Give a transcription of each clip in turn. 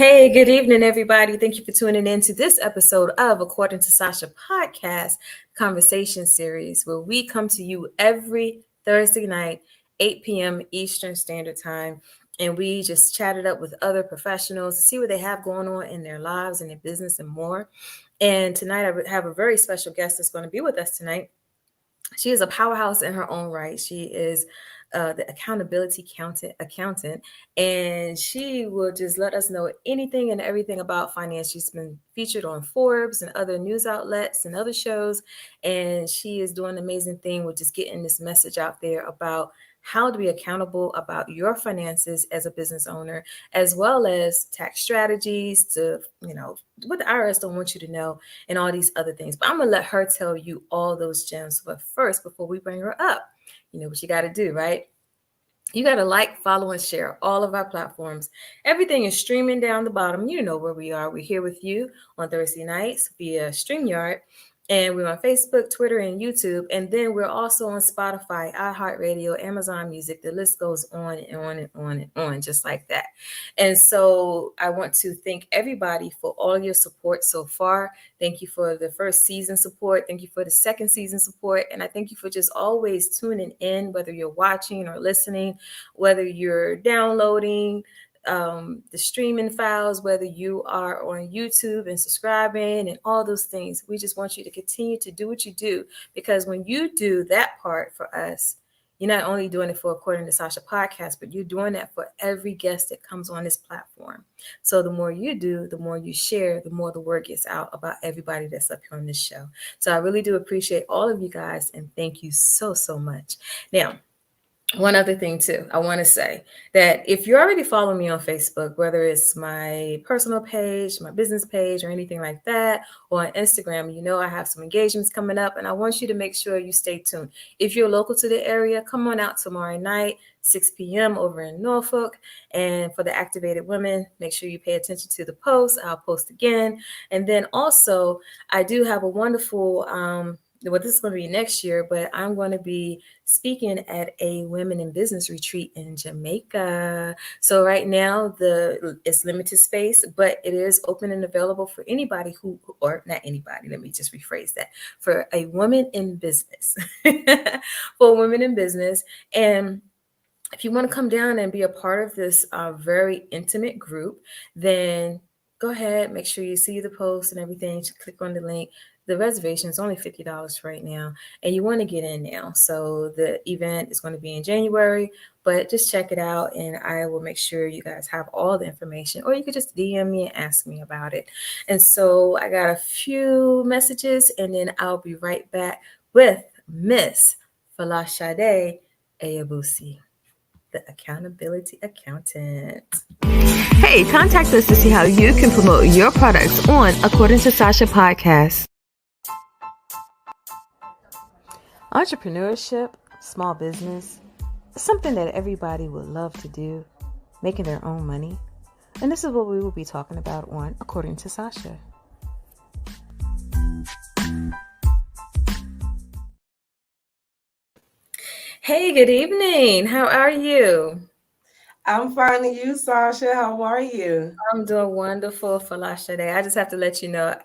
Hey, good evening, everybody. Thank you for tuning in to this episode of According to Sacha Podcast conversation series, where we come to you every Thursday night, 8 p.m. Eastern Standard Time. And we just chat it up with other professionals to see what they have going on in their lives and their business and more. And tonight, I have a very special guest that's going to be with us tonight. She is a powerhouse in her own right. She is the accountability accountant, and she will just let us know anything and everything about finance. She's been featured on Forbes and other news outlets and other shows, and she is doing an amazing thing with just getting this message out there about how to be accountable about your finances as a business owner, as well as tax strategies to, what the IRS don't want you to know and all these other things. But I'm going to let her tell you all those gems. But first, before we bring her up, you know what you got to do, right? You got to like, follow, and share all of our platforms. Everything is streaming down the bottom. You know where we are. We're here with you on Thursday nights via StreamYard. And we're on Facebook, Twitter, and YouTube. And then we're also on Spotify, iHeartRadio, Amazon Music. The list goes on and on and on and on, just like that. And so I want to thank everybody for all your support so far. Thank you for the first season support. Thank you for the second season support. And I thank you for just always tuning in, whether you're watching or listening, whether you're downloading the streaming files, whether you are on YouTube and subscribing and all those things. We just want you to continue to do what you do, because when you do that part for us, you're not only doing it for According to Sacha Podcast, but you're doing that for every guest that comes on this platform. So the more you do, the more you share, the more the word gets out about everybody that's up here on this show. So I really do appreciate all of you guys, and thank you so, so much. Now, one other thing too, I want to say that if you're already following me on Facebook, whether it's my personal page, my business page, or anything like that, or on Instagram, you know I have some engagements coming up, and I want you to make sure you stay tuned. If you're local to the area, come on out tomorrow night, 6 p.m. over in Norfolk. And for the activated women, make sure you pay attention to the post. I'll post again. And then also, I do have a wonderful this is going to be next year, but I'm going to be speaking at a women in business retreat in Jamaica. So right now it's limited space, but it is open and available for anybody or not anybody, let me just rephrase that, for a woman in business, for women in business. And if you want to come down and be a part of this very intimate group, then go ahead, make sure you see the post and everything. Click on the link. The reservation is only $50 right now, and you want to get in now. So the event is going to be in January, but just check it out, and I will make sure you guys have all the information, or you could just DM me and ask me about it. And so I got a few messages, and then I'll be right back with Miss Folasade Ayegbusi, the accountability accountant. Hey, contact us to see how you can promote your products on According to Sacha Podcast. Entrepreneurship, small business, is something that everybody would love to do, making their own money. And this is what we will be talking about on According to Sacha. Hey, good evening. How are you? I'm fine, and you, Sacha? How are you? I'm doing wonderful, Folasade. I just have to let you know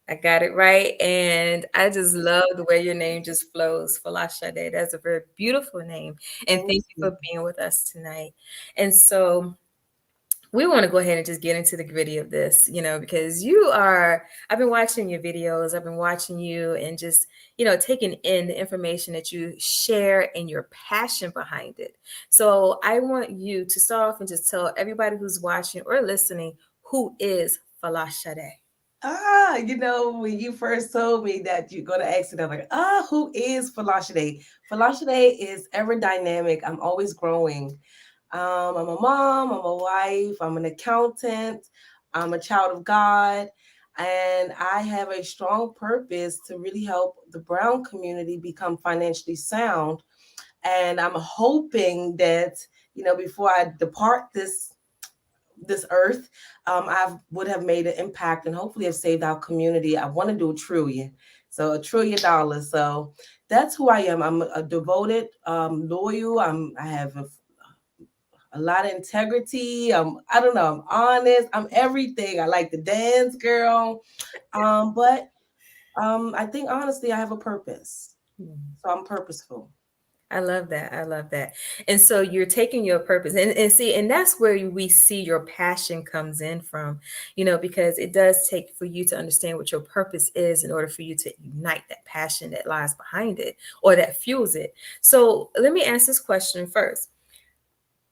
I got it right, and I just love the way your name just flows, Folasade. That's a very beautiful name, and thank you for being with us tonight. And so we want to go ahead and just get into the gritty of this, because I've been watching your videos, I've been watching you and just, taking in the information that you share and your passion behind it. So I want you to start off and just tell everybody who's watching or listening, who is Folasade? When you first told me that you're going to ask it, I'm like, who is Folasade? Folasade is ever dynamic. I'm always growing. I'm a mom, I'm a wife, I'm an accountant, I'm a child of God, and I have a strong purpose to really help the brown community become financially sound. And I'm hoping that, before I depart this earth, I would have made an impact and hopefully have saved our community. I want to do $1 trillion. So $1 trillion. So that's who I am. I'm a devoted, loyal. I have a lot of integrity. I don't know, I'm honest, I'm everything. I like to dance, girl. But I think honestly I have a purpose. So I'm purposeful. I love that. I love that. And so you're taking your purpose and see, and that's where we see your passion comes in from, because it does take for you to understand what your purpose is in order for you to ignite that passion that lies behind it or that fuels it. So let me ask this question first.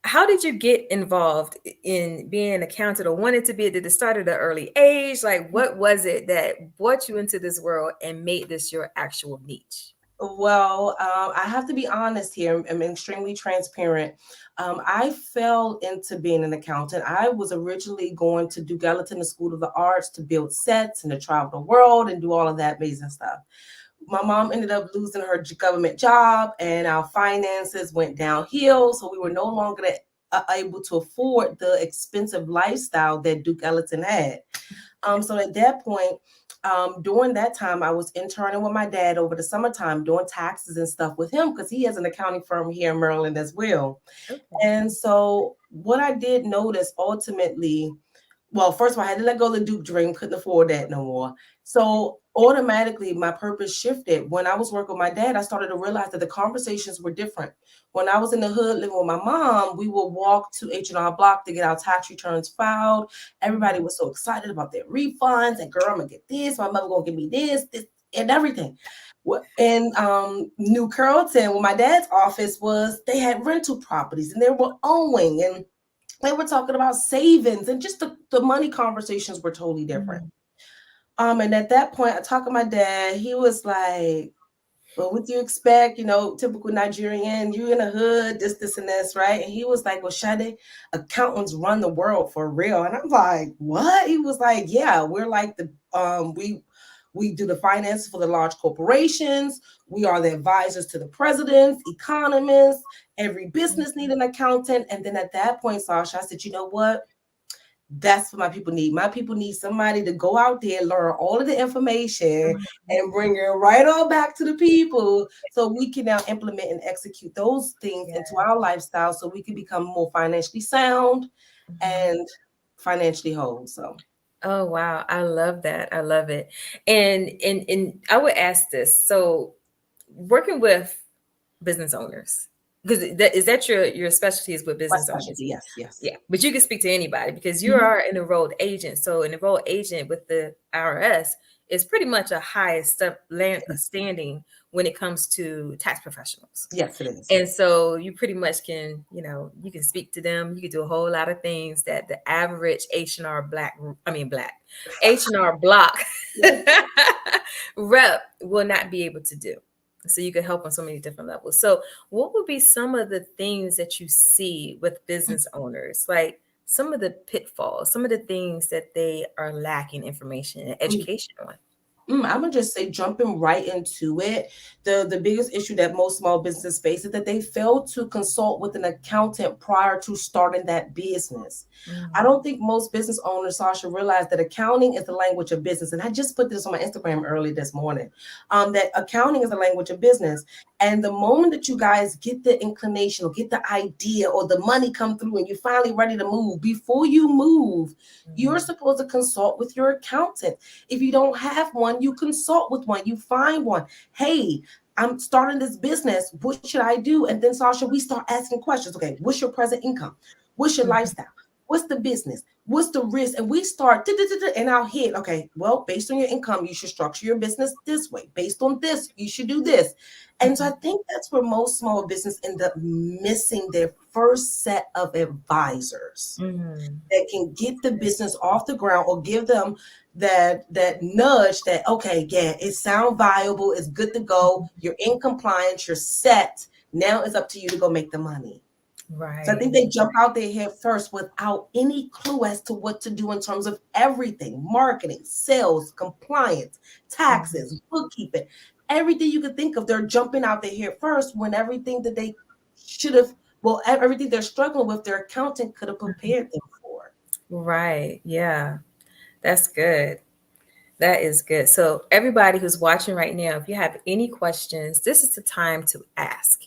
How did you get involved in being an accountant or wanted to be at the start of the early age? Like, what was it that brought you into this world and made this your actual niche? Well, I have to be honest here. I'm extremely transparent. I fell into being an accountant. I was originally going to do Gallatin the School of the Arts to build sets and to travel the world and do all of that amazing stuff. My mom ended up losing her government job, and our finances went downhill. So we were no longer able to afford the expensive lifestyle that Duke Ellington had. So at that point, during that time, I was interning with my dad over the summertime, doing taxes and stuff with him because he has an accounting firm here in Maryland as well. Okay. And so what I did notice ultimately, well, first of all, I had to let go of the Duke dream, couldn't afford that no more. So automatically my purpose shifted. When I was working with my dad, I started to realize that the conversations were different. When I was in the hood living with my mom, we would walk to H&R Block to get our tax returns filed. Everybody was so excited about their refunds and girl, I'm gonna get this, my mother gonna give me this and everything. In New Carrollton, where my dad's office was, they had rental properties and they were owing and they were talking about savings and just the money conversations were totally different. And at that point, I talked to my dad. He was like, well, what do you expect? Typical Nigerian, you in the hood, this, and this, right? And he was like, well, Sade, accountants run the world for real. And I'm like, what? He was like, yeah, we're like we do the finance for the large corporations. We are the advisors to the presidents, economists. Every business need an accountant. And then at that point, Sasha, I said, you know what? That's what my people need. My people need somebody to go out there, learn all of the information, and bring it right on back to the people so we can now implement and execute those things into our lifestyle so we can become more financially sound and financially whole. So Oh wow, I love that. I love it. And I would ask this. So working with business owners, because is that your specialty is with my business owners? specialty, yes. Yeah, but you can speak to anybody because you are an enrolled agent. So an enrolled agent with the IRS is pretty much a highest standing when it comes to tax professionals. Yes, it is. And so you pretty much can, you can speak to them. You can do a whole lot of things that the average H&R H&R Block rep will not be able to do. So you can help on so many different levels. So what would be some of the things that you see with business owners, like some of the pitfalls, some of the things that they are lacking information and education on? I'm gonna just say, jumping right into it, the biggest issue that most small businesses face is that they fail to consult with an accountant prior to starting that business. I don't think most business owners, Sasha, realize that accounting is the language of business. And I just put this on my Instagram early this morning. That accounting is the language of business. And the moment that you guys get the inclination or get the idea or the money come through and you're finally ready to move, before you move, you're supposed to consult with your accountant. If you don't have one, you consult with one, you find one. Hey, I'm starting this business. What should I do? And then, Sasha, we start asking questions. Okay, what's your present income? What's your lifestyle? What's the business? What's the risk? And we start in our head. Okay, well, based on your income, you should structure your business this way. Based on this, you should do this. And so I think that's where most small business end up missing their first set of advisors that can get the business off the ground or give them that nudge that, okay, yeah, it sounds viable, it's good to go, you're in compliance, you're set. Now it's up to you to go make the money. Right. So I think they jump out there head first without any clue as to what to do in terms of everything: marketing, sales, compliance, taxes, bookkeeping, everything you could think of. They're jumping out there head first when everything that they should have, well, everything they're struggling with, their accountant could have prepared them for. Right. Yeah. That's good. That is good. So everybody who's watching right now, if you have any questions, this is the time to ask.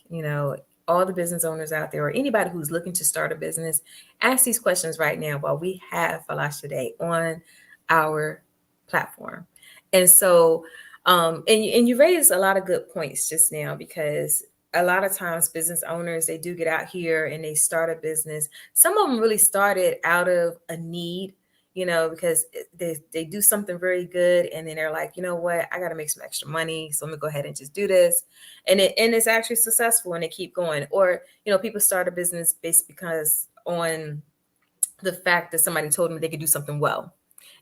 all the business owners out there or anybody who's looking to start a business, ask these questions right now while we have Folasade on our platform. And so, and you raised a lot of good points just now, because a lot of times business owners, they do get out here and they start a business. Some of them really started out of a need, because they do something very good, and then they're like, you know what, I got to make some extra money, so I'm gonna go ahead and just do this, and it's actually successful, and they keep going. Or people start a business based because on the fact that somebody told them they could do something well,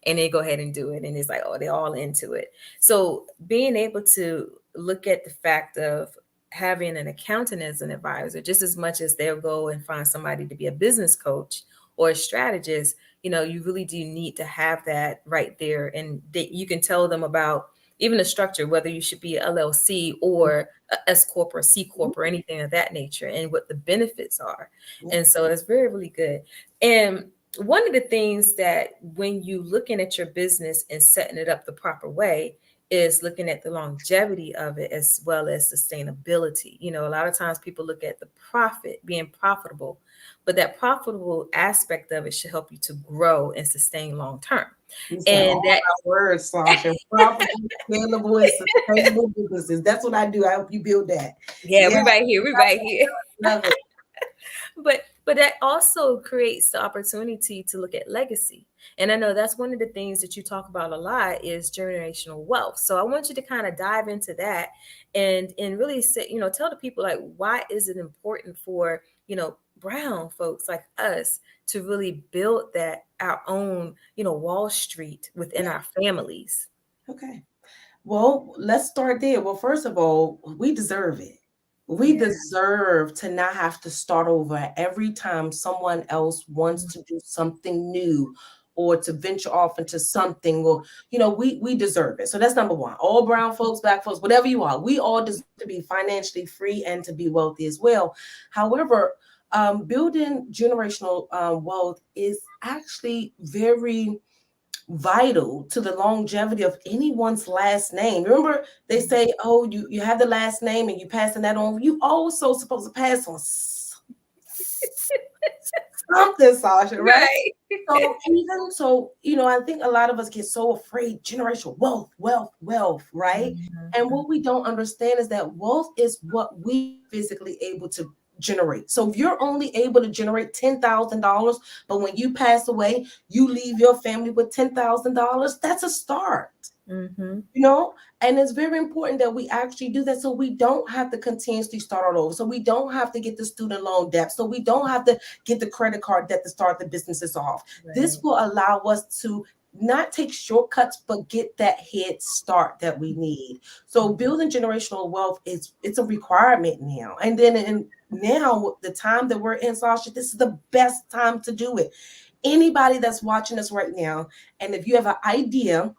and they go ahead and do it, and it's like, oh, they're all into it. So being able to look at the fact of having an accountant as an advisor, just as much as they'll go and find somebody to be a business coach or a strategist, you really do need to have that right there. And you can tell them about even the structure, whether you should be LLC or a S Corp or C Corp or anything of that nature, and what the benefits are. And so it's very, really good. And one of the things that when you looking at your business and setting it up the proper way is looking at the longevity of it as well as sustainability. A lot of times people look at the profit, being profitable, but that profitable aspect of it should help you to grow and sustain long term. And that words, Sasha, profitable, scalable, and sustainable businesses. That's what I do. I help you build that. Yeah, we're right here. We're right here. Love it. But that also creates the opportunity to look at legacy. And I know that's one of the things that you talk about a lot is generational wealth. So I want you to kind of dive into that and really say, tell the people, like, why is it important for, brown folks like us to really build that our own, Wall Street within our families? Okay. Well, let's start there. Well, first of all, we deserve it. We deserve to not have to start over every time someone else wants to do something new or to venture off into something, or, we deserve it. So that's number one. All brown folks, black folks, whatever you are, we all deserve to be financially free and to be wealthy as well. However, building generational wealth is actually very vital to the longevity of anyone's last name. Remember, they say, oh, you have the last name and you passing that on. You also supposed to pass on something, Sasha, right? So, I think a lot of us get so afraid, generational wealth, right? And what we don't understand is that wealth is what we physically able to generate. So if you're only able to generate $10,000, but when you pass away, you leave your family with $10,000, that's a start. And it's very important that we actually do that, so we don't have to continuously start all over. So we don't have to get the student loan debt. So we don't have to get the credit card debt to start the businesses off. Right. This will allow us to not take shortcuts, but get that head start that we need. So building generational wealth it's a requirement now. And then now the time that we're in, Sasha, this is the best time to do it. Anybody that's watching us right now, and if you have an idea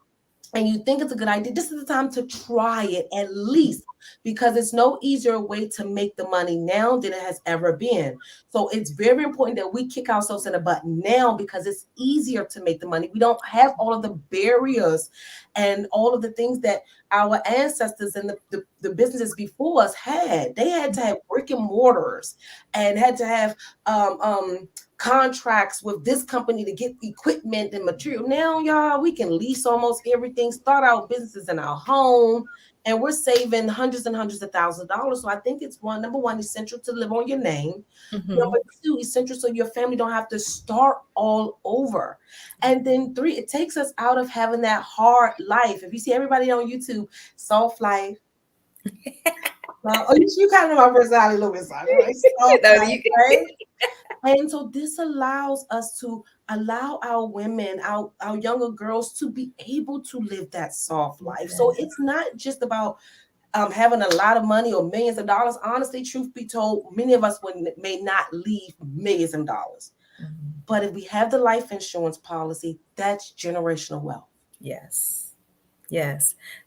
and you think it's a good idea, this is the time to try it at least, because it's no easier way to make the money now than it has ever been. So it's very important that we kick ourselves in the butt now, because it's easier to make the money. We don't have all of the barriers and all of the things that our ancestors and the businesses before us had. They had to have brick and mortars and had to have contracts with this company to get equipment and material. Now, y'all, we can lease almost everything, start our businesses in our home, and we're saving hundreds and hundreds of thousands of dollars. So I think it's number one, essential to live on your name. Number two, essential so your family don't have to start all over. And then three, it takes us out of having that hard life. If you see everybody on YouTube, soft life. You kind of know my personality a little bit, right? Soft life, right? And so this allows us to allow our women, our younger girls, to be able to live that soft life. So it's not just about having a lot of money or millions of dollars. Honestly, truth be told, many of us may not leave millions of dollars. But if we have the life insurance policy, that's generational wealth. Yes,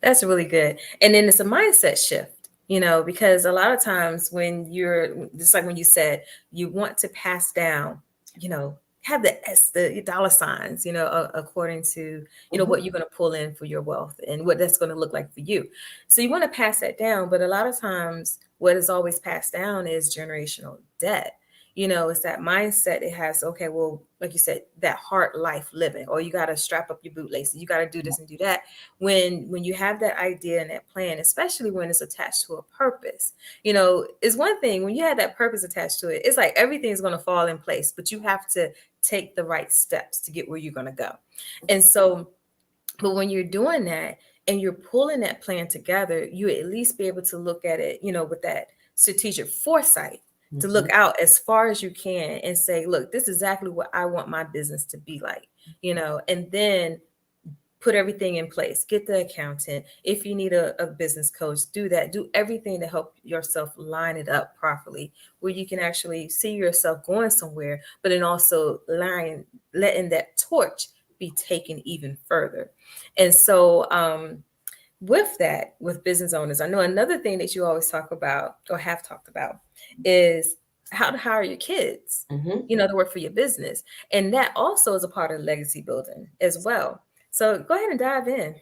that's really good. And then it's a mindset shift. Because a lot of times when you're just like when you said you want to pass down, have the dollar signs, according to, what you're going to pull in for your wealth and what that's going to look like for you. So you want to pass that down. But a lot of times what is always passed down is generational debt. It's that mindset. It has, okay, well, like you said, that hard life living, or you got to strap up your bootlaces, you got to do this and do that. When you have that idea and that plan, especially when it's attached to a purpose, is one thing. When you have that purpose attached to it, it's like everything's going to fall in place, but you have to take the right steps to get where you're going to go. And so, but when you're doing that and you're pulling that plan together, you at least be able to look at it, with that strategic foresight, to look out as far as you can and say, look, this is exactly what I want my business to be like, and then put everything in place. Get the accountant. If you need a business coach, do that. Do everything to help yourself line it up properly, where you can actually see yourself going somewhere, but then also letting that torch be taken even further. And so with that, with business owners, I know another thing that you always talk about or have talked about is how to hire your kids, to work for your business. And that also is a part of legacy building as well. So go ahead and dive in.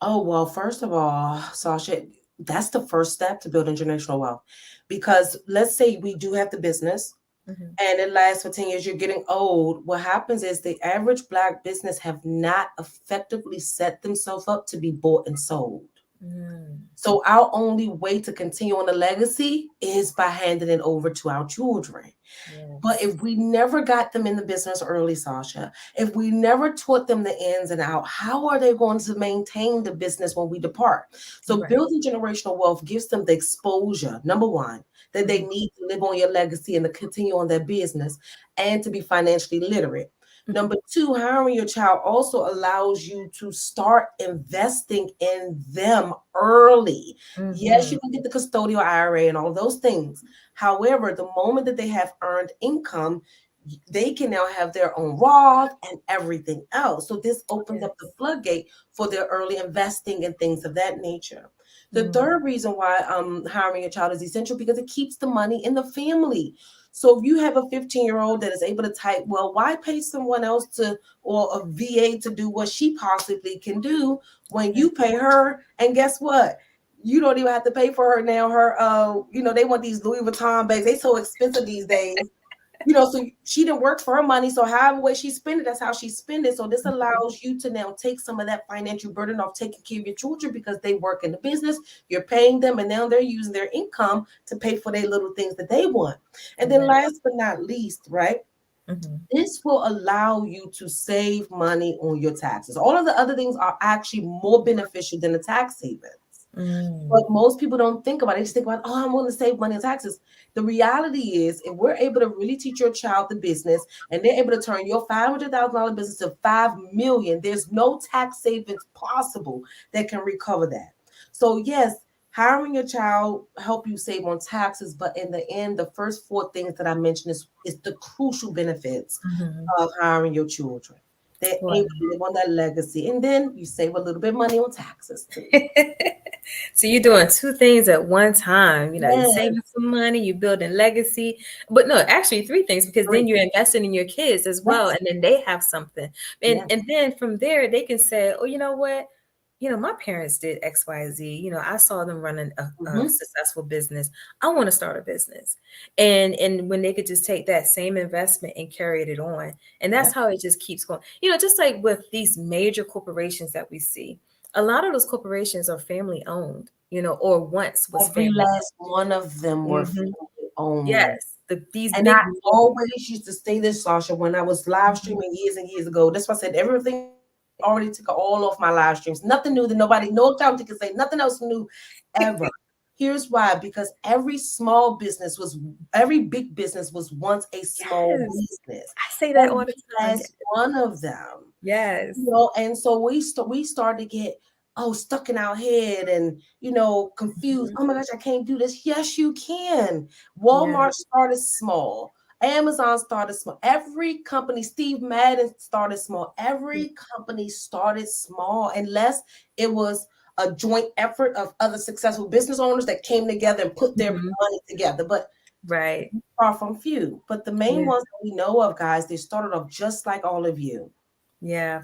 Oh, well, first of all, Sasha, that's the first step to building generational wealth. Because let's say we do have the business and it lasts for 10 years, you're getting old. What happens is the average Black business have not effectively set themselves up to be bought and sold. So our only way to continue on the legacy is by handing it over to our children. Yes. But if we never got them in the business early, Sasha, if we never taught them the ins and out, how are they going to maintain the business when we depart? So building generational wealth gives them the exposure, number one, that they need to live on your legacy and to continue on their business and to be financially literate. Number two, hiring your child also allows you to start investing in them early. Yes, you can get the custodial IRA and all of those things. However, the moment that they have earned income, they can now have their own Roth and everything else. So this opens up the floodgate for their early investing and things of that nature. The third reason why hiring a child is essential because it keeps the money in the family. So if you have a 15-year-old that is able to type, well, why pay someone else or a VA to do what she possibly can do when you pay her? And guess what? You don't even have to pay for her now. They want these Louis Vuitton bags. They so expensive these days. So she didn't work for her money. So however way she spend it, that's how she spend it. So this allows you to now take some of that financial burden off taking care of your children because they work in the business. You're paying them, and now they're using their income to pay for their little things that they want. And then last but not least, right? This will allow you to save money on your taxes. All of the other things are actually more beneficial than the tax savings. But most people don't think about it. They just think about, I'm going to save money on taxes. The reality is, if we're able to really teach your child the business and they're able to turn your $500,000 business to $5 million, there's no tax savings possible that can recover that. So yes, hiring your child help you save on taxes, but in the end, the first four things that I mentioned is the crucial benefits of hiring your children. They're able to live on that legacy, and then you save a little bit of money on taxes too. So you're doing two things at one time. You're saving some money, you're building legacy. But no, actually three things, because then you're investing in your kids as well, and then they have something. And then from there, they can say, oh, you know what? My parents did X, Y, Z. I saw them running a successful business. I want to start a business. And when they could just take that same investment and carry it on. And that's how it just keeps going. Just like with these major corporations that we see, a lot of those corporations are family owned, or once was Every family. last one of them were family owned. Yes. And I always used to say this, Sasha, when I was live streaming years and years ago. That's why I said everything already took all off my live streams. Nothing new that no accountant can say, nothing else new ever. Here's why, because every big business was once a small business. I say that all the time. That's one of them. Yes. And so we started to get stuck in our head and confused. Oh my gosh, I can't do this. Yes, you can. Walmart started small. Amazon started small. Every company, Steve Madden started small. Every company started small, unless it was a joint effort of other successful business owners that came together and put their money together. But far from few. But the main ones that we know of, guys, they started off just like all of you. Yeah.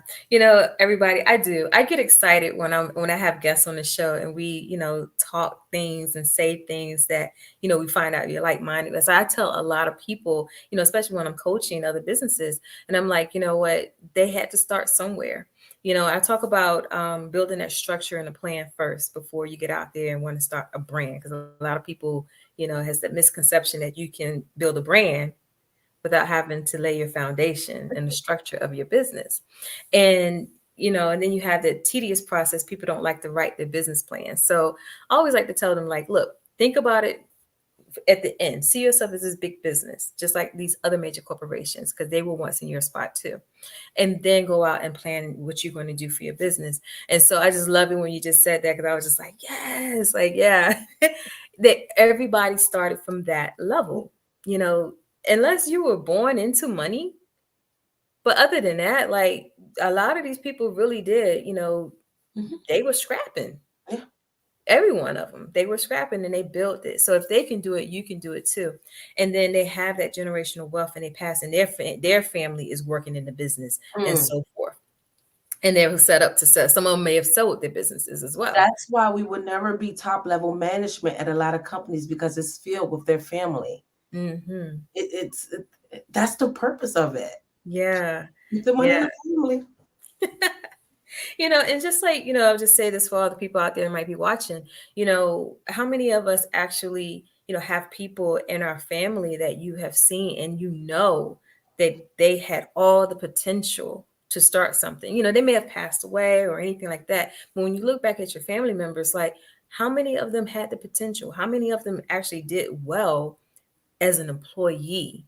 Everybody, I get excited when I have guests on the show and we, talk things and say things that, we find out you're like-minded. So I tell a lot of people, especially when I'm coaching other businesses, and I'm like, you know what, they had to start somewhere. I talk about building that structure and a plan first before you get out there and want to start a brand. Because a lot of people, has that misconception that you can build a brand without having to lay your foundation and the structure of your business. And and then you have the tedious process. People don't like to write their business plan. So I always like to tell them, like, look, think about it at the end. See yourself as this big business, just like these other major corporations, because they were once in your spot too. And then go out and plan what you're going to do for your business. And so I just love it when you just said that, because I was just like, yes, like, yeah, that everybody started from that level, unless you were born into money. But other than that, like, a lot of these people really did, they were scrapping. Yeah. Every one of them, they were scrapping and they built it. So if they can do it, you can do it too. And then they have that generational wealth and they pass, and their family is working in the business and so forth. And they were set up to sell. Some of them may have sold their businesses as well. That's why we would never be top level management at a lot of companies, because it's filled with their family. Mm-hmm. That's the purpose of it. Yeah. Keep the money in the family. And just like, I'll just say this for all the people out there who might be watching, how many of us actually, have people in our family that you have seen and that they had all the potential to start something. They may have passed away or anything like that. But when you look back at your family members, like, how many of them had the potential? How many of them actually did well as an employee?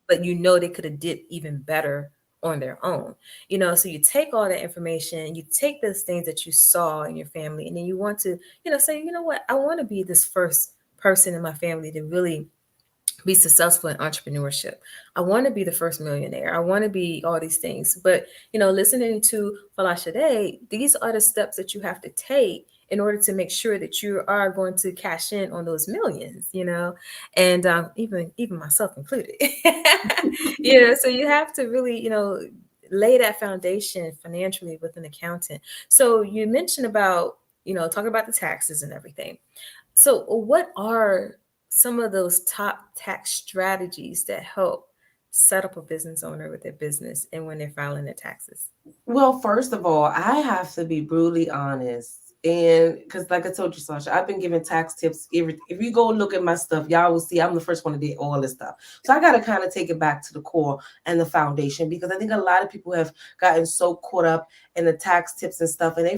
But they could have did even better on their own. So you take all that information, you take those things that you saw in your family, and then you want to, say, you know what, I want to be this first person in my family to really be successful in entrepreneurship. I want to be the first millionaire. I want to be all these things. But, listening to Folasade, these are the steps that you have to take in order to make sure that you are going to cash in on those millions, and even myself included. So you have to really, lay that foundation financially with an accountant. So you mentioned about, talking about the taxes and everything. So what are some of those top tax strategies that help set up a business owner with their business and when they're filing their taxes? Well, first of all, I have to be brutally honest. And because, like I told you, Sasha, I've been giving tax tips. If you go look at my stuff, y'all will see I'm the first one to do all this stuff. So I got to kind of take it back to the core and the foundation, because I think a lot of people have gotten so caught up in the tax tips and stuff, and they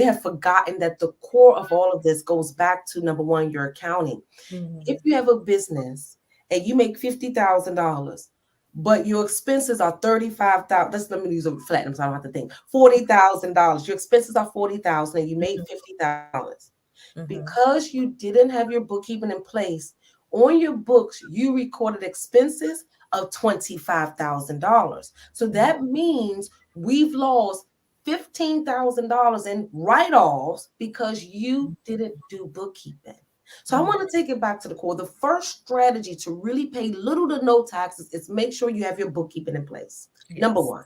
have forgotten that the core of all of this goes back to, number one, your accounting. Mm-hmm. If you have a business and you make $50,000, but your expenses are $35,000. Let me use a flat number so I don't have to think. $40,000. Your expenses are $40,000 and you made $50,000. Mm-hmm. Because you didn't have your bookkeeping in place, on your books, you recorded expenses of $25,000. So that means we've lost $15,000 in write-offs because you didn't do bookkeeping. So I want to take it back to the core. The first strategy to really pay little to no taxes is make sure you have your bookkeeping in place. Yes. Number one.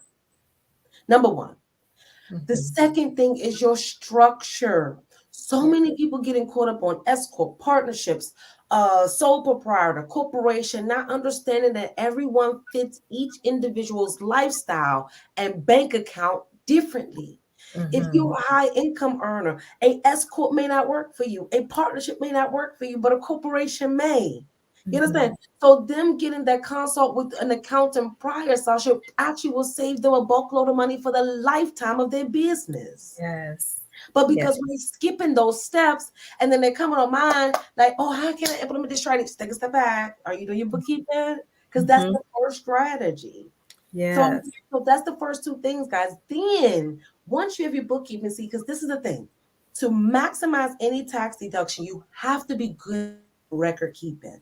Mm-hmm. The second thing is your structure. So many people getting caught up on S corp, partnerships, sole proprietor, corporation, not understanding that everyone fits each individual's lifestyle and bank account differently. Mm-hmm. If you're a high income earner, a S corp may not work for you. A partnership may not work for you, but a corporation may. You understand? So them getting that consult with an accountant prior, Sasha, actually will save them a bulkload of money for the lifetime of their business. Yes. But because we're skipping those steps, and then they're coming on mind like, oh, how can I implement this strategy? Take a step back. Are you doing your bookkeeping? Because that's the first strategy. Yeah. So that's the first two things, guys. Then once you have your bookkeeping, see, because this is the thing, to maximize any tax deduction, you have to be good at record keeping.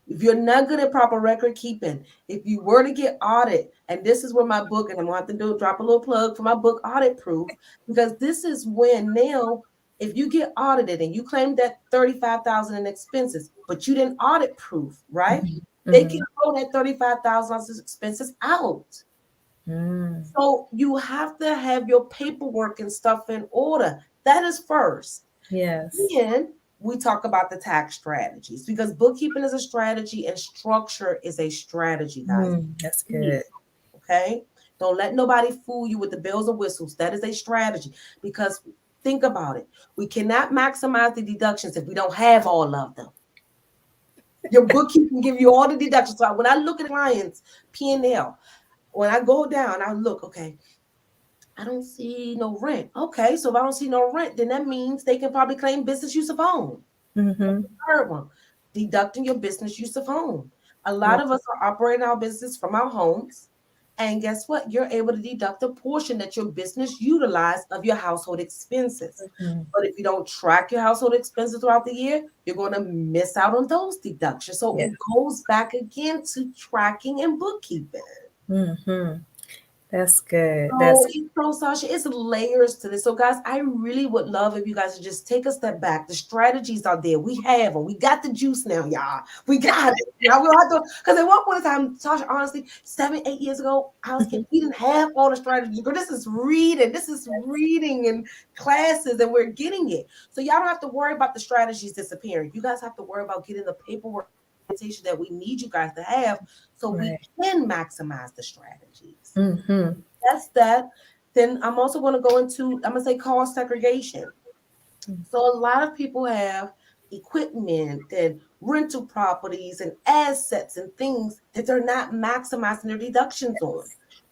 If you're not good at proper record keeping, if you were to get audited, and this is where my book, and I'm going to have to drop a little plug for my book, Audit Proof, because this is when now, if you get audited and you claim that $35,000 in expenses, but you didn't audit proof, right? They can throw that $35,000 expenses out. Mm. So you have to have your paperwork and stuff in order. That is first. Yes. Then we talk about the tax strategies, because bookkeeping is a strategy and structure is a strategy, guys. That's good. Okay. Don't let nobody fool you with the bells and whistles. That is a strategy, because think about it. We cannot maximize the deductions if we don't have all of them. Your bookkeeping give you all the deductions. So when I look at clients P&L, when I go down, I look, okay, I don't see no rent. Okay, so if I don't see no rent, then that means they can probably claim business use of home. Mm-hmm. Third one, deducting your business use of home. A lot Yeah. of us are operating our business from our homes. And guess what? You're able to deduct a portion that your business utilized of your household expenses. Mm-hmm. But if you don't track your household expenses throughout the year, you're going to miss out on those deductions. So Yeah. it goes back again to tracking and bookkeeping. Mm-hmm. That's good. So, Sasha, it's layers to this. So, guys, I really would love if you guys would just take a step back. The strategies are there. We have them. We got the juice now, y'all. We got it. Y'all will have to, because at one point in time, Sasha, honestly, 7, 8 years ago, I was kidding. We didn't have all the strategies. But this is reading and classes, and we're getting it. So y'all don't have to worry about the strategies disappearing. You guys have to worry about getting the paperwork that we need you guys to have, so we can maximize the strategies. Mm-hmm. That's that. Then I'm also going to go into, I'm going to say, cost segregation. So a lot of people have equipment and rental properties and assets and things that they're not maximizing their deductions on.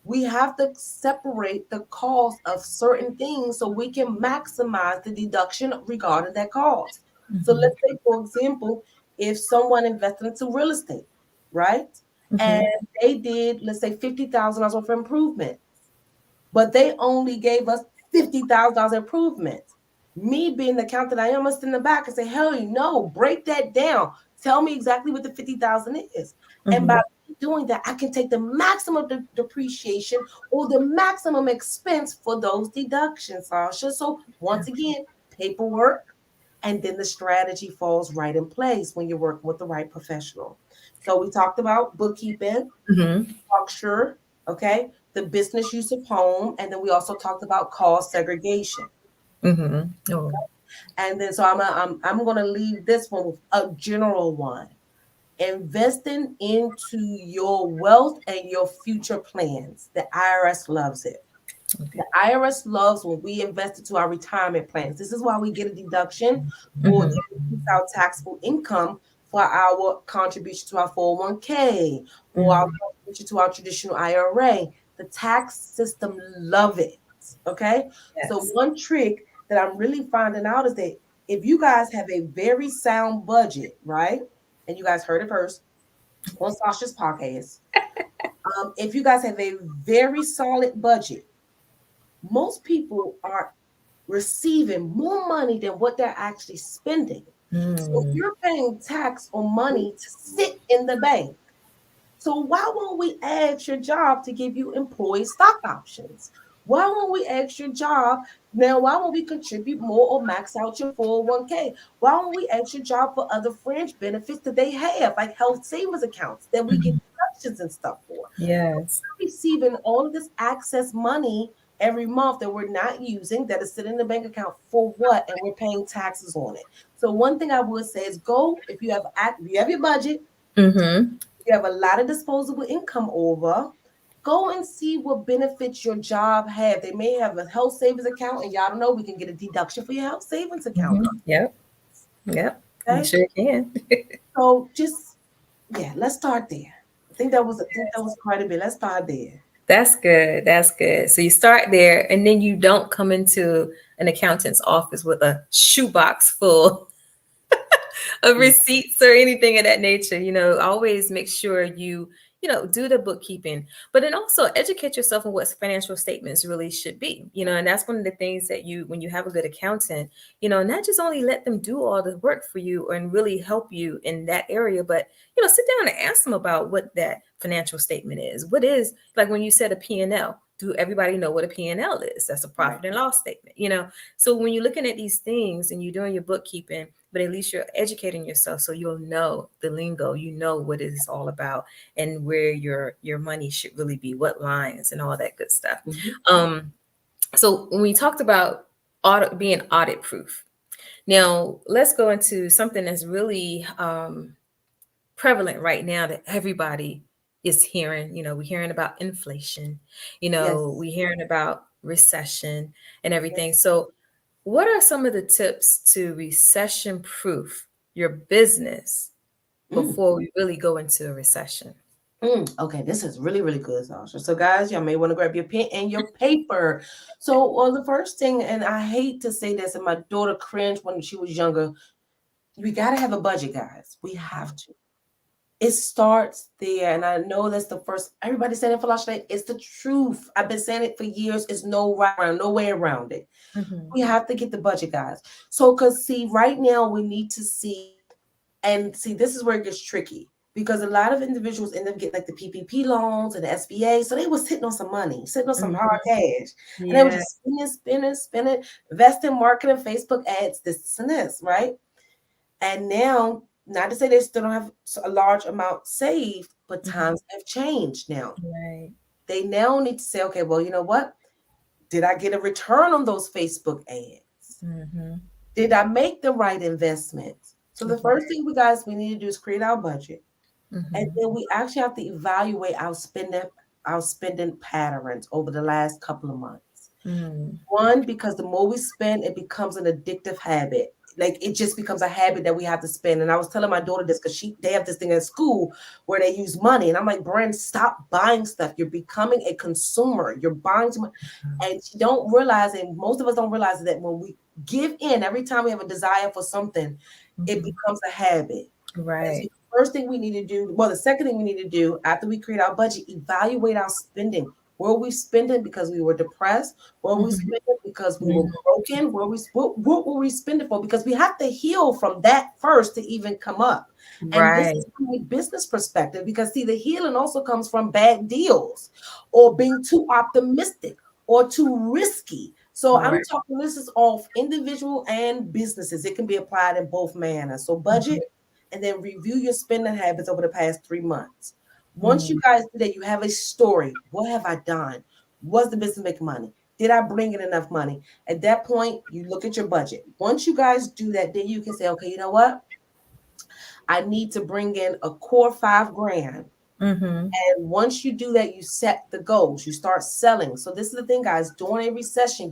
We have to separate the cost of certain things so we can maximize the deduction regarding that cost. Mm-hmm. So let's say, for example, if someone invested into real estate, right? Mm-hmm. And they did, let's say, $50,000 worth of improvement, but they only gave us $50,000 improvements. Me being the accountant I am, must in the back and say, hell no, break that down. Tell me exactly what the 50,000 is. Mm-hmm. And by doing that, I can take the maximum depreciation or the maximum expense for those deductions, Sasha. So once again, paperwork, and then the strategy falls right in place when you're working with the right professional. So we talked about bookkeeping, structure, okay, the business use of home, and then we also talked about cost segregation. Mm-hmm. Oh. And then so I'm gonna leave this one with a general one. Investing into your wealth and your future plans. The IRS loves it. Okay. The IRS loves when we invest into our retirement plans. This is why we get a deduction or our taxable income for our contribution to our 401k or our contribution to our traditional IRA. The tax system love it. Okay. Yes. So one trick that I'm really finding out is that if you guys have a very sound budget, right? And you guys heard it first on Sasha's podcast. If you guys have a very solid budget, most people are receiving more money than what they're actually spending. So you're paying tax on money to sit in the bank. So why won't we ask your job to give you employee stock options? Why won't we ask your job now? Why won't we contribute more or max out your 401k? Why won't we ask your job for other fringe benefits that they have, like health savings accounts that we get deductions and stuff for? Yes. We're receiving all of this excess money every month that we're not using, that is sitting in the bank account for what? And we're paying taxes on it. So one thing I would say is go, if you have your budget, you have a lot of disposable income over, go and see what benefits your job have. They may have a health savings account, and y'all don't know, we can get a deduction for your health savings account. Yep. Okay? You sure can. So just, let's start there. I think that was quite a bit. Let's start there. That's good. That's good. So you start there, and then you don't come into an accountant's office with a shoebox full of receipts or anything of that nature. Always make sure you do the bookkeeping, but then also educate yourself on what financial statements really should be, and that's one of the things that when you have a good accountant, not just only let them do all the work for you and really help you in that area, but, sit down and ask them about what that financial statement is. What is, like when you said a P&L, do everybody know what a P&L is? That's a profit and loss statement, you know? So when you're looking at these things and you're doing your bookkeeping, but at least you're educating yourself so you'll know the lingo, you know what it is all about and where your money should really be, what lines and all that good stuff. So when we talked about being audit proof, now let's go into something that's really prevalent right now that everybody is hearing. You know, we're hearing about inflation, you know, Yes. we're hearing about recession and everything. Yes. So what are some of the tips to recession proof your business Mm. before we really go into a recession? Okay, this is really, really good, Sasha. So, guys, y'all may want to grab your pen and your paper. So, well, the first thing, and I hate to say this, and my daughter cringed when she was younger, we got to have a budget, guys. We have to. It starts there. And I know that's the first, everybody saying it for last night. It's the truth. I've been saying it for years. It's no way around it. Mm-hmm. We have to get the budget, guys. So, because see, right now we need to see, and see, this is where it gets tricky because a lot of individuals end up getting like the PPP loans and the SBA. So they were sitting on some money, sitting on some hard cash, and they were Yeah. just spending, invest in marketing, Facebook ads, this and this, right? And now, not to say they still don't have a large amount saved, but times have changed now. Right. They now need to say, okay, well, you know what? Did I get a return on those Facebook ads? Mm-hmm. Did I make the right investments? So the first thing we need to do is create our budget. And Mm-hmm. then we actually have to evaluate our spending patterns over the last couple of months. Mm-hmm. One, because the more we spend, it becomes an addictive habit. Like it just becomes a habit that we have to spend. And I was telling my daughter this because they have this thing at school where they use money. And I'm like, Brent, stop buying stuff. You're becoming a consumer. You're buying too much. And you don't realize, and most of us don't realize that when we give in, every time we have a desire for something, it becomes a habit. And so Right. the first thing we need to do, well, the second thing we need to do after we create our budget, evaluate our spending. Were we spending because we were depressed? Were we Mm-hmm. spending because we were broken? What were we spending for? Because we have to heal from that first to even come up. And this Right. is from a business perspective because see, the healing also comes from bad deals or being too optimistic or too risky. So I'm Right. talking, this is all individual and businesses. It can be applied in both manners. So budget and then review your spending habits over the past 3 months. Once you guys do that, you have a story. What have I done? Was the business making money? Did I bring in enough money? At that point, you look at your budget. Once you guys do that, then you can say, okay, you know what? I need to bring in a core $5,000. Mm-hmm. And once you do that, you set the goals. You start selling. So this is the thing, guys. During a recession,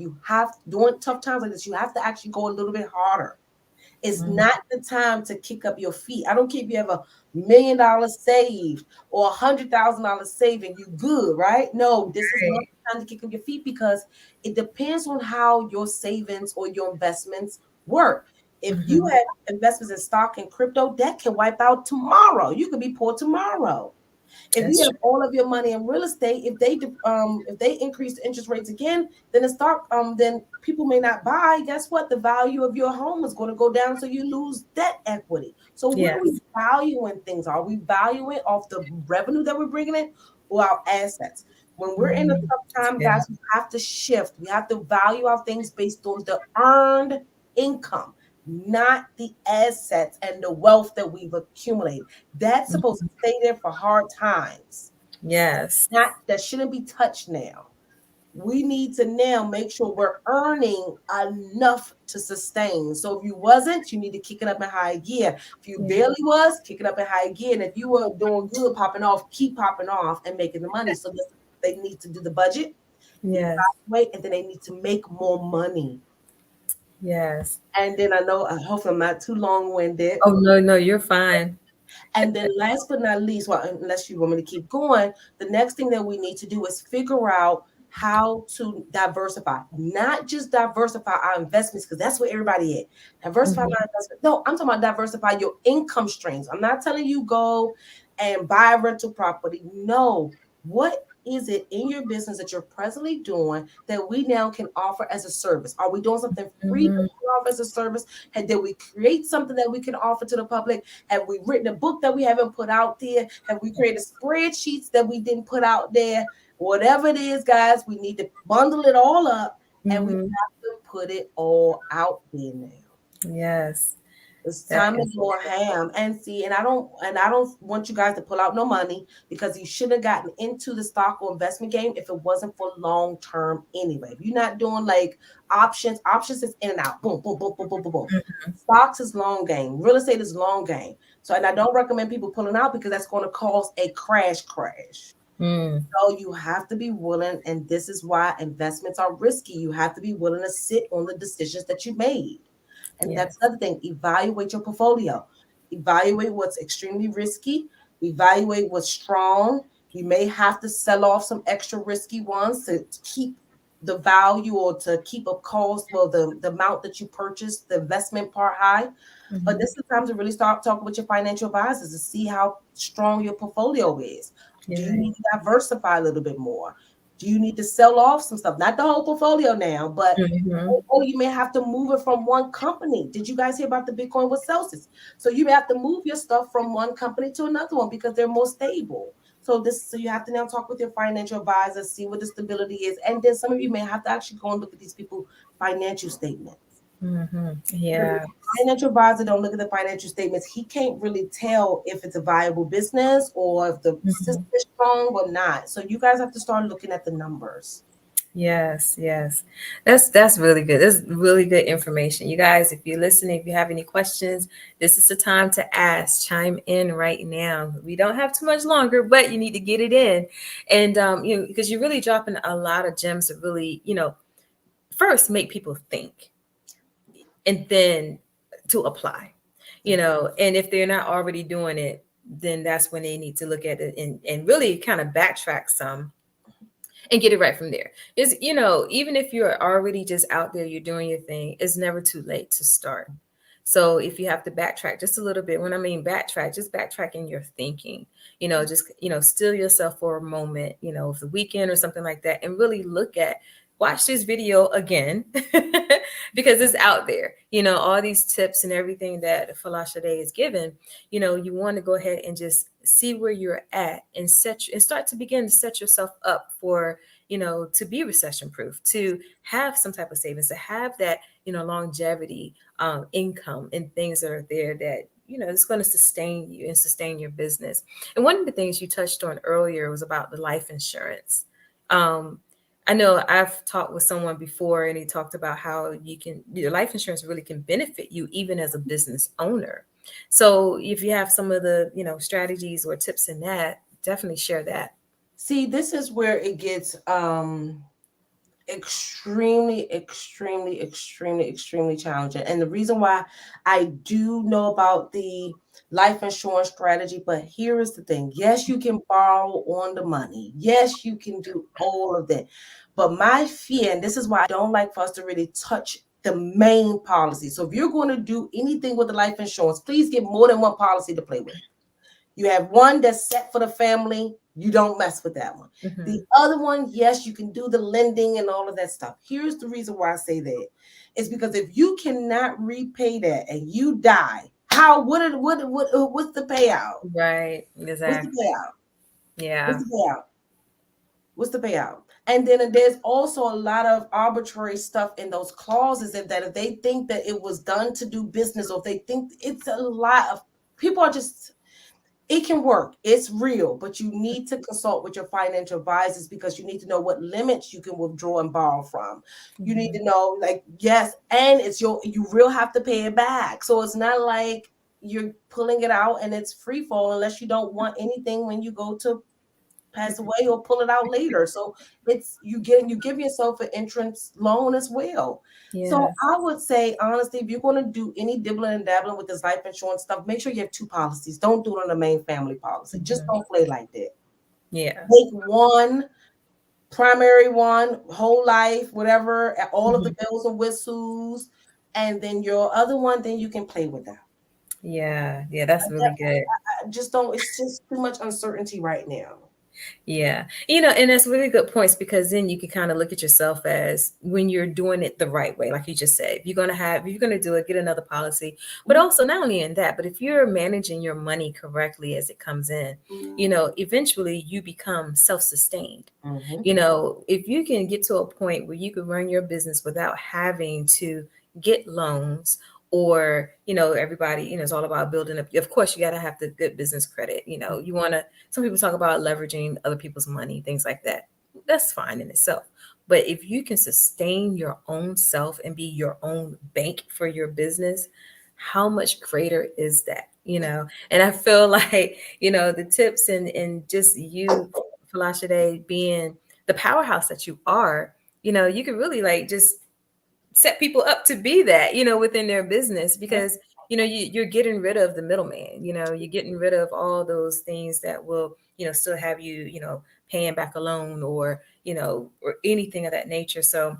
during tough times like this, you have to actually go a little bit harder. It's not the time to kick up your feet. I don't care if you have $1 million saved or $100,000 saving, you good, right? No, this is not the time to kick up your feet because it depends on how your savings or your investments work. If you have investments in stock and crypto, that can wipe out tomorrow. You could be poor tomorrow. If That's you have true. all of your money in real estate, if they increase the interest rates again, then the stock then people may not buy. Guess what? The value of your home is going to go down, so you lose debt equity. So what are we Yes. valuing things? Are we valuing off the revenue that we're bringing in or our assets? When we're in a tough time, Yeah. guys, we have to shift. We have to value our things based on the earned income, not the assets and the wealth that we've accumulated. That's supposed to stay there for hard times. Yes. Not that shouldn't be touched now. We need to now make sure we're earning enough to sustain. So if you wasn't, you need to kick it up in high gear. If you barely was, kick it up in high gear. And if you were doing good, popping off, keep popping off and making the money. So they need to do the budget, Yes. evaluate, and then they need to make more money. Yes. And then I hope I'm not too long-winded. Oh no, you're fine. And then last but not least, well, unless you want me to keep going, the next thing that we need to do is figure out how to diversify, not just diversify our investments, because that's where everybody is. Diversify my investment. No, I'm talking about diversify your income streams. I'm not telling you go and buy a rental property. No, what is it in your business that you're presently doing that we now can offer as a service? Are we doing something free that we can offer as a service? And did we create something that we can offer to the public? Have we written a book that we haven't put out there? Have we created spreadsheets that we didn't put out there? Whatever it is, guys, we need to bundle it all up and we have Mhm. to put it all out there now. Yes, It's that time to is go ham and see. And I don't want you guys to pull out no money because you shouldn't have gotten into the stock or investment game if it wasn't for long term anyway. If you're not doing like options is in and out. Boom, boom, boom, boom, boom, boom, boom. Mhm. Stocks is long game. Real estate is long game. So and I don't recommend people pulling out because that's going to cause a crash. Mm. So you have to be willing, and this is why investments are risky. You have to be willing to sit on the decisions that you made. And that's Yes. another thing. Evaluate your portfolio. Evaluate what's extremely risky. Evaluate what's strong. You may have to sell off some extra risky ones to keep the value or to keep a cost, well, the amount that you purchased, the investment part high. But Mhm. this is the time to really start talking with your financial advisors to see how strong your portfolio is. Do You're you need right. to diversify a little bit more? Do you need to sell off some stuff? Not the whole portfolio now, but Mhm. you may have to move it from one company. Did you guys hear about the Bitcoin with Celsius? So you may have to move your stuff from one company to another one because they're more stable. So you have to now talk with your financial advisor, see what the stability is, and then some of you may have to actually go and look at these people' financial statements. Mhm. Because if Yeah. the financial advisor don't look at the financial statements, he can't really tell if it's a viable business or if the system Mhm. is strong or not. So you guys have to start looking at the numbers. Yes, yes. That's really good. That's really good information. You guys, if you're listening, if you have any questions, this is the time to ask. Chime in right now. We don't have too much longer, but you need to get it in. And because you're really dropping a lot of gems that really, first make people think and then to apply. And if they're not already doing it, then that's when they need to look at it and really kind of backtrack some and get it right from there. Is even if you're already just out there, you're doing your thing, it's never too late to start. So if you have to backtrack just a little bit, when I mean backtrack, just backtrack in your thinking, just still yourself for a moment, the weekend or something like that, and really watch this video again because it's out there, all these tips and everything that Folasade is given. You want to go ahead and just see where you're at and start to begin to set yourself up for, to be recession proof, to have some type of savings, to have that, longevity, income and things that are there that, it's going to sustain you and sustain your business. And one of the things you touched on earlier was about the life insurance. Um, I know I've talked with someone before and he talked about how your life insurance really can benefit you even as a business owner. So if you have some of the, strategies or tips in that, definitely share that. See, this is where it gets extremely challenging. And the reason why I do know about the life insurance strategy, but here is the thing. Yes, you can borrow on the money. Yes, you can do all of that. But my fear, and this is why I don't like for us to really touch the main policy. So if you're going to do anything with the life insurance, please get more than one policy to play with. You have one that's set for the family. You don't mess with that one. The Mm-hmm. other one, yes, you can do the lending and all of that stuff. Here's the reason why I say that. It's because if you cannot repay that and you die, what's the payout? Right. What's the Exactly. payout? What's Yeah. the payout? What's the payout? And then there's also a lot of arbitrary stuff in those clauses that if they think that it was done to do business or if they think it's a lot of people are just it can work. It's real, but you need to consult with your financial advisors because you need to know what limits you can withdraw and borrow from. You need Mm-hmm. to know, like, yes, and you will have to pay it back. So it's not like you're pulling it out and it's free fall unless you don't want anything when you go to pass away or pull it out later. So it's you give yourself an entrance loan as well. So Yes. I would say honestly, if you're going to do any dibbling and dabbling with this life insurance stuff, make sure you have two policies. Don't do it on the main family policy. Just Mm-hmm. don't play like that. Yeah. Make one primary one, whole life, whatever, all of Mm-hmm. the bells and whistles, and then your other one, then you can play with that. Yeah. Yeah. That's really good. I just don't. It's just too much uncertainty right now. Yeah. And that's really good points because then you can kind of look at yourself as when you're doing it the right way. Like you just said, if you're going to do it, get another policy. But also not only in that, but if you're managing your money correctly as it comes in, eventually you become self-sustained. Mm-hmm. If you can get to a point where you can run your business without having to get loans or everybody it's all about building up. Of course you got to have the good business credit. You want to Some people talk about leveraging other people's money, things like that. That's fine in itself. But if you can sustain your own self and be your own bank for your business, how much greater is that? And I feel like, the tips and just you, Folasade, being the powerhouse that you are, you can really like just set people up to be that, within their business because you're getting rid of the middleman. You're getting rid of all those things that will still have you paying back a loan or anything of that nature. So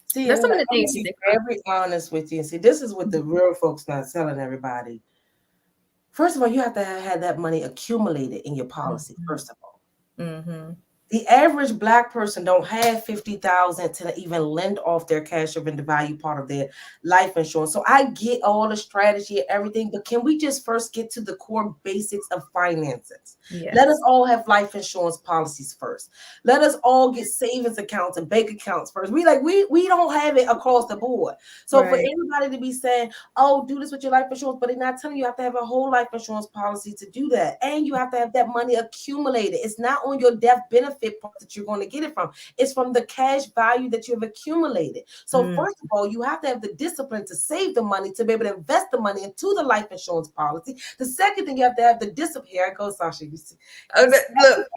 See, that's and some of I'm the gonna things to be think about. very honest with you. And see, this is what the real folks not telling everybody. First of all, you have to have that money accumulated in your policy. First of all, Mm-hmm. the average Black person don't have 50,000 to even lend off their cash or in the value part of their life insurance. So I get all the strategy and everything, but can we just first get to the core basics of finances? Let us Yes. all have life insurance policies first. Let us all get savings accounts and bank accounts first. We don't have it across the board. So for Right. everybody to be saying, "Oh, do this with your life insurance," but they're not telling you have to have a whole life insurance policy to do that, and you have to have that money accumulated. It's not on your death benefit part that you're going to get it from. It's from the cash value that you have accumulated. So Mm. first of all, you have to have the discipline to save the money to be able to invest the money into the life insurance policy. The second thing, you have to have the discipline. Here I go, Sasha. You see, Oh, look,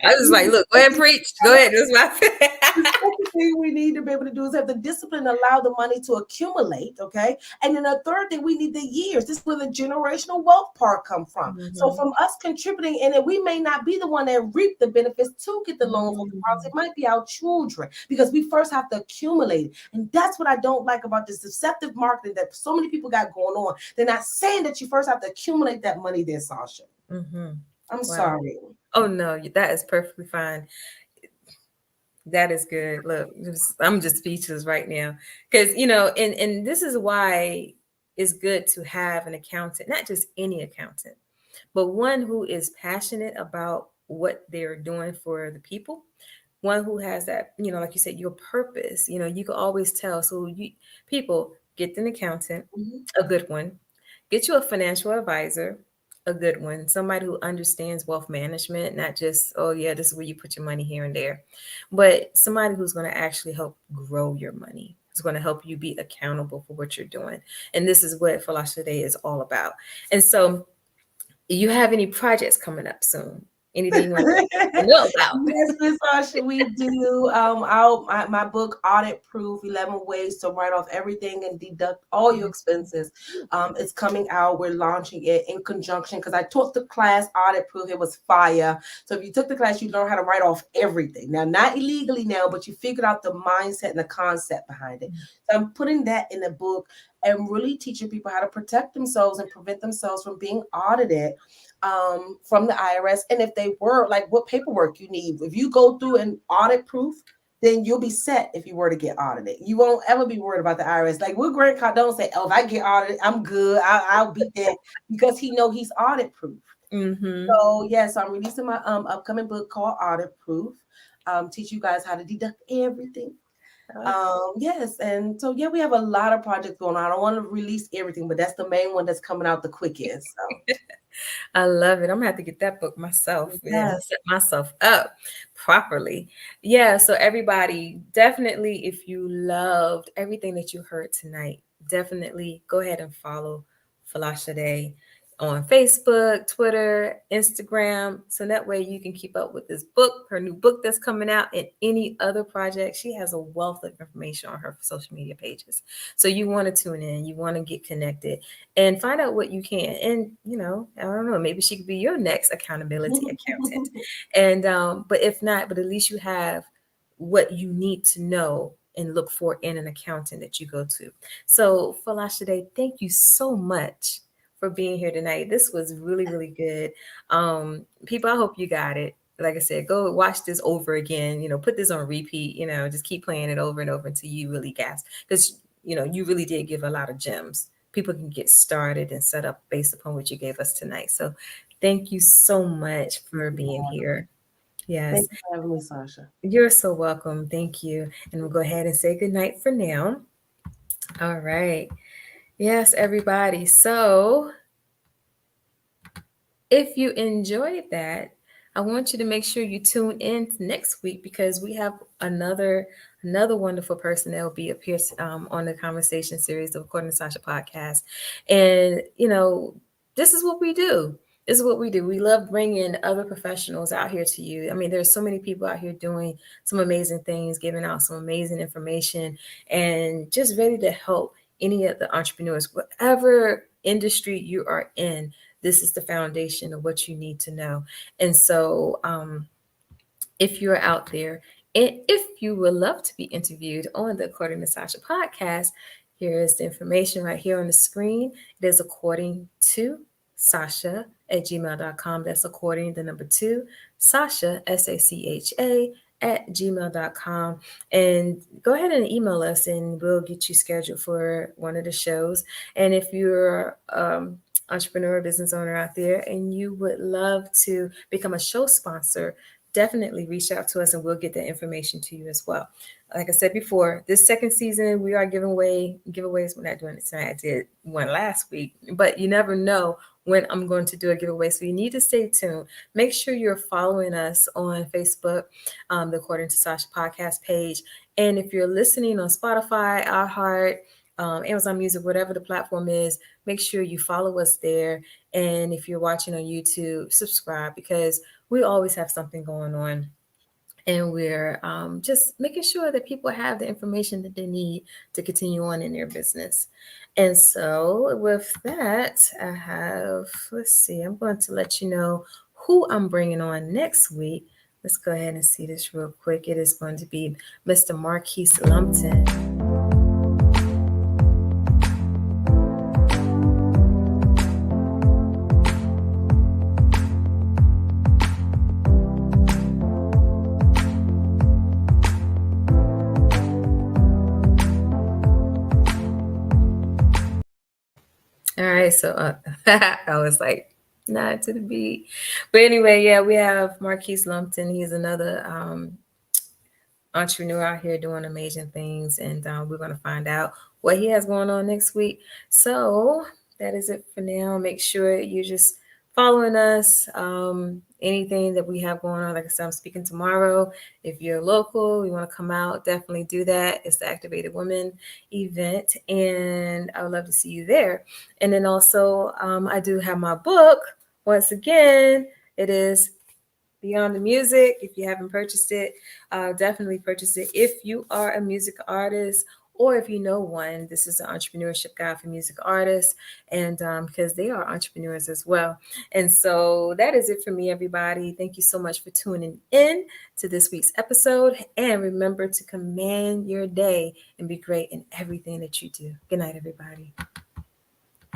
I was like, look, go ahead and preach. Go ahead. That's the my second thing we need to be able to do is have the discipline to allow the money to accumulate, okay? And then the third thing, we need the years. This is where the generational wealth part come from. So Mm-hmm. from us contributing, and then we may not be the one that reap the benefits to get the loan for the policy. It might be our children because we first have to accumulate it. And that's what I don't like about this deceptive marketing that so many people got going on. They're not saying that you first have to accumulate that money there, Sasha. Mm-hmm. I'm Wow. sorry. Oh no, that is perfectly fine. That is good. Look, I'm just speechless right now because and this is why it's good to have an accountant, not just any accountant, but one who is passionate about what they're doing for the people. One who has that, like you said, your purpose. You can always tell. So people get an accountant, Mhm. a good one. Get you a financial advisor, a good one, somebody who understands wealth management, not just, oh yeah, this is where you put your money here and there, but somebody who's going to actually help grow your money. Who's going to help you be accountable for what you're doing. And this is what Folasade is all about. And so, you have any projects coming up soon? Anything you want to let people know about? Yes, Miss Sasha, we do. My book, Audit Proof: 11 Ways to Write Off Everything and Deduct All Your Expenses. It's coming out. We're launching it in conjunction because I took the class Audit Proof. It was fire. So if you took the class, you learn how to write off everything. Now, not illegally now, but you figured out the mindset and the concept behind it. So I'm putting that in the book and really teaching people how to protect themselves and prevent themselves from being audited from the IRS. And if they were, like, what paperwork you need. If you go through an audit proof, then you'll be set if you were to get audited. You won't ever be worried about the IRS. Like, Will Grant Cardone say, "Oh, if I get audited, I'm good. I'll beat that," because he know he's audit proof. Mm-hmm. So yes, I'm releasing my upcoming book called Audit Proof. Teach you guys how to deduct everything. Yes, and so yeah, we have a lot of projects going on. I don't want to release everything, but that's the main one that's coming out the quickest. So I love it. I'm gonna have to get that book myself and yes. set myself up properly. Yeah. So everybody, definitely, if you loved everything that you heard tonight, definitely go ahead and follow Folasade on Facebook, Twitter, Instagram. So that way you can keep up with this book, her new book that's coming out, and any other project. She has a wealth of information on her social media pages. So you want to tune in, you want to get connected and find out what you can. And, I don't know, maybe she could be your next accountability accountant. And, but if not, but at least you have what you need to know and look for in an accountant that you go to. So, Folasade, thank you so much for being here tonight. This was really, really good. People, I hope you got it. like I said, go watch this over again. Put this on repeat. Just keep playing it over and over until you really gasp, because you really did give a lot of gems. People can get started and set up based upon what you gave us tonight. So, thank you so much for being here. Yes, Thank you for having me, Sasha. you're so welcome. Thank you. And we'll go ahead and say good night for now. All right. Yes, everybody. So, if you enjoyed that, I want you to make sure you tune in next week, because we have another wonderful person that will be appear on the conversation series of According to Sacha podcast. And this is what we do. This is what we do. We love bringing other professionals out here to you. I mean, there's so many people out here doing some amazing things, giving out some amazing information, and just ready to help any of the entrepreneurs, whatever industry you are in. This is the foundation of what you need to know. And so, if you're out there and if you would love to be interviewed on the According to Sacha podcast, here is the information right here on the screen. It is according to Sacha at gmail.com. That's according the number 2, Sacha, SACHA at gmail.com. And go ahead and email us and we'll get you scheduled for one of the shows. And if you're entrepreneur, business owner out there, and you would love to become a show sponsor, definitely reach out to us and we'll get that information to you as well. Like I said before, this second season, we are giving away giveaways. We're not doing it tonight. I did one last week, but you never know when I'm going to do a giveaway. So you need to stay tuned. Make sure you're following us on Facebook, the According to Sacha podcast page. And if you're listening on Spotify, iHeart, Amazon Music, whatever the platform is, make sure you follow us there. And if you're watching on YouTube, subscribe, because we always have something going on. And we're just making sure that people have the information that they need to continue on in their business. And so with that, let's see, I'm going to let you know who I'm bringing on next week. Let's go ahead and see this real quick. It is going to be Mr. Marquise Lumpton. All right, so I was like, nod to the beat. But anyway, yeah, we have Marquise Lumpton. He's another entrepreneur out here doing amazing things, and we're going to find out what he has going on next week. So that is it for now. Make sure you're just following us. Anything that we have going on, like I said, I'm speaking tomorrow. If you're local, you want to come out, definitely do that. It's the Activated Women event, and I would love to see you there. And then also, I do have my book. Once again, it is Beyond the Music. If you haven't purchased it, definitely purchase it. If you are a music artist, or if you know one, this is an entrepreneurship guide for music artists, and because they are entrepreneurs as well. And so that is it for me, everybody. Thank you so much for tuning in to this week's episode. And remember to command your day and be great in everything that you do. Good night, everybody.